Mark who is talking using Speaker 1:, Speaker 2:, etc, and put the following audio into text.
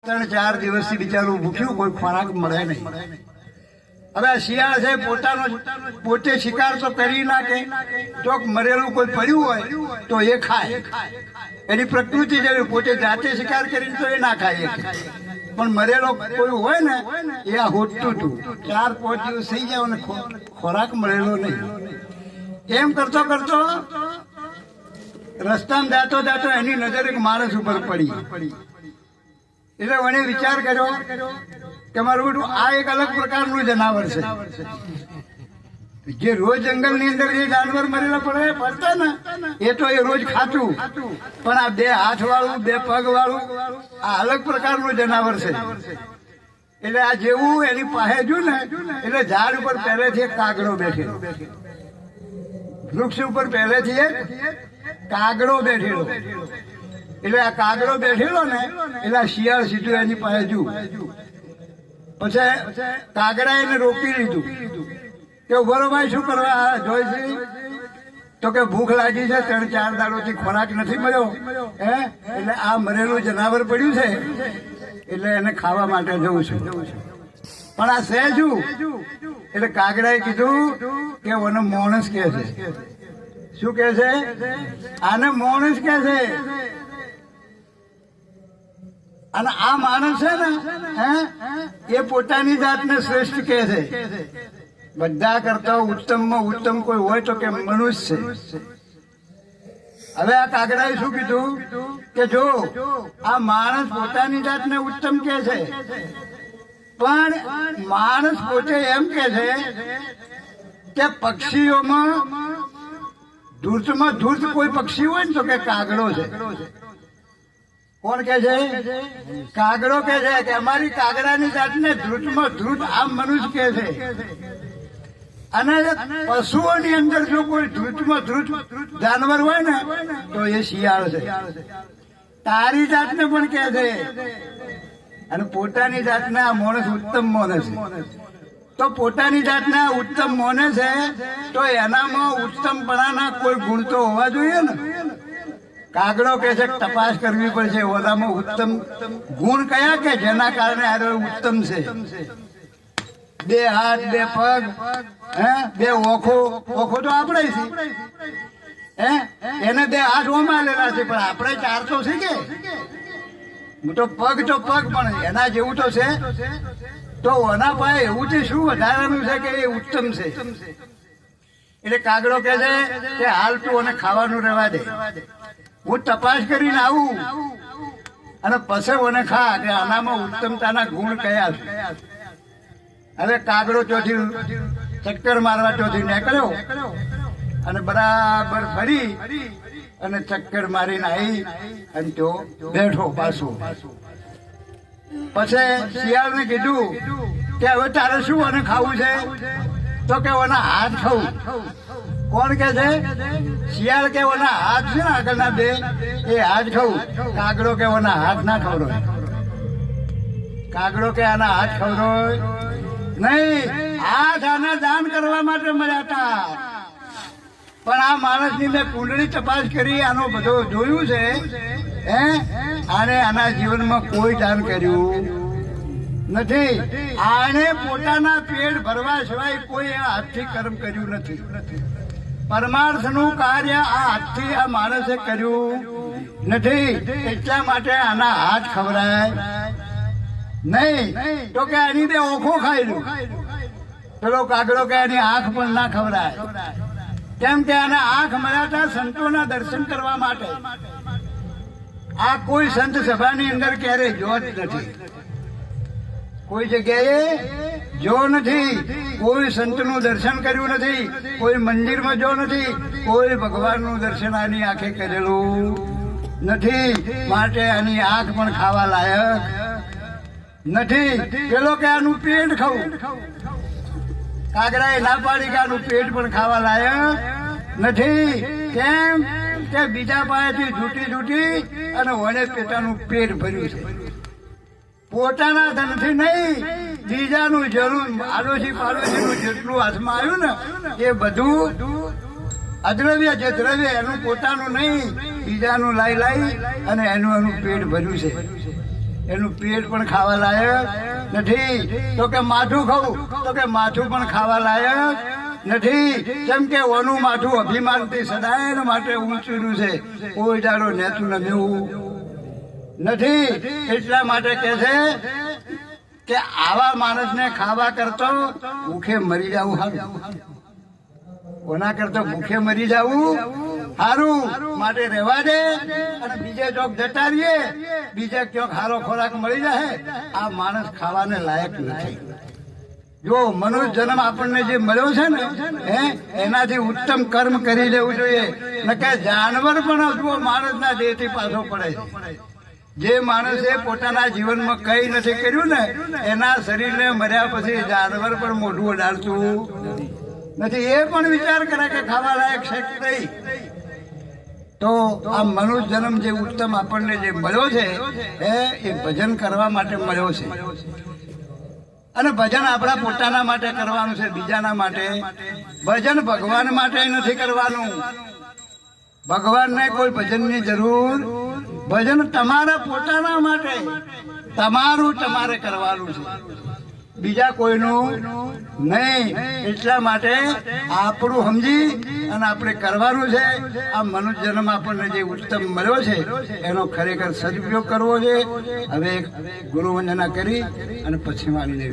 Speaker 1: 3-4 દિવસથી બિચારું ભૂખ્યું, કોઈ ખોરાક મળે નહીં. હવે શિયાળ છે પોતે શિકાર તો કરી નાખે, ચોક મરેલું કોઈ પડ્યું હોય તો એ ખાય. એની પ્રકૃતિ જેવી, પોતે જાતે શિકાર કરીને તો એ ના ખાય. પણ મરેલો કોઈ હોય ને એ આ હોટતું હતું. 4-5 દિવસ થઈ જાય અને ખોરાક મળેલો નહીં. એમ કરતો કરતો રસ્તામાં જાતો જાતો એની નજર એક માણસ ઉપર પડી. એટલે મને વિચાર કર્યો કે મારું બેટું આ એક અલગ પ્રકારનું જનાવર છે. જે રોજ જંગલની અંદર જે જાનવર મરેલા પડતા ને એ તો એ રોજ ખાતું, પણ આ 2 હાથ વાળું 2 પગ વાળું આ અલગ પ્રકારનું જનાવર છે. એટલે આ જેવું એની પાસે જોયું ને એટલે ઝાડ ઉપર પહેલેથી એક કાગડો બેઠેલો, વૃક્ષ ઉપર પહેલેથી એક કાગડો બેઠેલો. એટલે આ કાગડો બેઠેલો ને એટલે આ શિયાળ સીધું એની પાસે જોયું. પછી કાગડા એને રોકી લીધું કે ઉભો ભાઈ શું કરવા જોઈ? તો કે ભૂખ લાગી છે, 3-4 દાડોથી ખોરાક નથી મળ્યો, એટલે આ મરેલું જનાવર પડ્યું છે એટલે એને ખાવા માટે જવું છું. પણ આ છે શું? એટલે કાગડાએ કીધું કે મને માણસ કે છે. શું કે છે? આને માણસ કે છે. અને આ માણસ છે ને એ પોતાની જાતને શ્રેષ્ઠ કે છે. બધા કરતા ઉત્તમમાં ઉત્તમ કોઈ હોય તો કે મનુષ્ય છે. હવે આ કાગડાએ શું કીધું કે જો આ માણસ પોતાની જાતને ઉત્તમ કે છે, પણ માણસ પોતે એમ કે છે કે પક્ષીઓમાં ધૂર્તમાં ધૂર્ત કોઈ પક્ષી હોય ને તો કે કાગડો છે. કોણ કે છે? કાગડો કે છે કે અમારી કાગડાની જાતને ધ્રુતમાં ધ્રુત આમ મનુષ્ય કે છે. અને પશુઓની અંદર જો કોઈ ધ્રુતમાં ધ્રુત જાનવર હોય ને તો એ શિયાળ છે. તારી જાતને પણ કે છે. અને પોતાની જાતને આ માણસ ઉત્તમ માને છે. તો પોતાની જાતને ઉત્તમ માને છે તો એનામાં ઉત્તમપણાના કોઈ ગુણ તો હોવા જોઈએ ને. કાગડો કે છે તપાસ કરવી પડશે ઓલામાં ઉત્તમ ગુણ કયા કે જેના કારણે આ ઉત્તમ છે. 2 હાથ 2 પગ 2 ઓખો તો આપણે છે, એને 2 હાથ ઓમાં લેલા છે, પણ આપણે 4 તો છે કે તો પગ પણ એના જેવું તો છે. તો ઓના પાસે એવું છે શું વધારાનું છે કે એ ઉત્તમ છે. એટલે કાગડો કે છે કે હાલ તું અને ખાવાનું રહેવા દે, હું તપાસ કરીને આવું અને પછી મને ખા કે આનામાં ઉત્તમતાના ગુણ કયા છે. હવે કાગડો ચોથી ચક્કર મારવા ચોથી નીકળ્યો અને બરાબર ફરી અને ચક્કર મારીને આવી અને તો બેઠો પાછો. પછી શિયાળને કીધું કે હવે તારે શું અને ખાવું છે? તો કે ઓના હાથ ખાવું. કોણ કે છે? શિયાળ કે ઓના હાથ છે ને આગળના 2 એ હાથ ખાવું. કાગડો કે ઓના હાથ ના ખવડો. કાગડો કે આના હાથ ખવડો નહીં, હાથ આના દાન કરવા માટે મળ્યા હતા. પણ આ માણસની મેં કુંડળી તપાસ કરી, આનો બધો જોયું છે, આને આના જીવનમાં કોઈ દાન કર્યું નથી. આને પોતાના પેટ ભરવા સિવાય કોઈ હાથથી કર્મ કર્યું નથી. પરમાર્થનું કાર્ય આ હાથથી આ માણસે કર્યું નથી. એટલા માટે આના હાથ ખવડાય નહીં. તો કે આની 2 ઓખો ખાઈ લો. પેલો કાગડો કે આની આંખ પણ ના ખવડાય. કેમ કે આને આંખ મળ્યા હતા સંતોના દર્શન કરવા માટે. આ કોઈ સંત સભાની અંદર ક્યારે જો જ નથી, કોઈ જગ્યાએ જો નથી, કોઈ સંતનું દર્શન કર્યું નથી, કોઈ મંદિરમાં જો નથી, કોઈ ભગવાનનું દર્શન આની આંખે કરેલું નથી. માટે આની આંખ પણ ખાવા લાયક નથી. પેલો કે આનું પેટ ખાવું. કાગડાએ ના પાડી કે આનું પેટ પણ ખાવા લાયક નથી. કેમ કે બીજા પાસેથી જૂટી અને વને પોતાનું પેટ ભર્યું છે. પોતાના ધનથી નહીં, બીજાનું જરૂર આડોશી પાડોશીનું જેટલું હાથમાં આવ્યું ને એ બધું અદ્રવ્ય છે. દ્રવ્ય એનું પોતાનું નહીં, બીજાનું લાઈ અને એનું પેટ ભર્યું છે. એનું પેટ પણ ખાવા લાયક નથી. તો કે માથું ખાવું, તો કે માથું પણ ખાવા લાયક નથી. કેમ કે ઓનું માથું અભિમાનથી સદાય માટે ઊંચું છે, કોઈ દાડો નેતું નમ્યું નથી. એટલા માટે કે છે કે આવા માણસને ખાવા કરતો ભૂખે મરી જવું સારું. કોના કરતો ભૂખે મરી જવું સારું. માટે રહેવા દે અને બીજે ચોક જતા રહીએ, બીજે ક્યાંક સારો ખોરાક મળી જાય. આ માણસ ખાવાને લાયક નથી. જો મનુષ્ય જન્મ આપણને જે મળ્યો છે ને એનાથી ઉત્તમ કર્મ કરી લેવું જોઈએ. નકે જાનવર પણ જો માણસના દેહથી પાછો પડે છે. જે માણસે પોતાના જીવનમાં કઈ નથી કર્યું ને એના શરીરને મર્યા પછી જાનવર પણ મોઢું અડાડતું નથી. એ પણ વિચાર કરે કે ખાવા લાયક છે કે નહીં. તો આ મનુષ્ય જન્મ જે ઉત્તમ આપણને જે મળ્યો છે એ ભજન કરવા માટે મળ્યો છે. અને ભજન આપણા પોતાના માટે કરવાનું છે, બીજાના માટે. ભજન ભગવાન માટે નથી કરવાનું. ભગવાનને કોઈ ભજનની જરૂર. ભજન તમારા પોતાના માટે, તમારું તમારે કરવાનું છે, બીજા કોઈનું નહીં. એટલા માટે આપણું સમજી અને આપણે કરવાનું છે. આ મનુષ્ય જન્મ આપણને જે ઉત્તમ મળ્યો છે એનો ખરેખર સદુપયોગ કરવો છે. હવે ગુરુ વંદના કરી અને પછી મારીને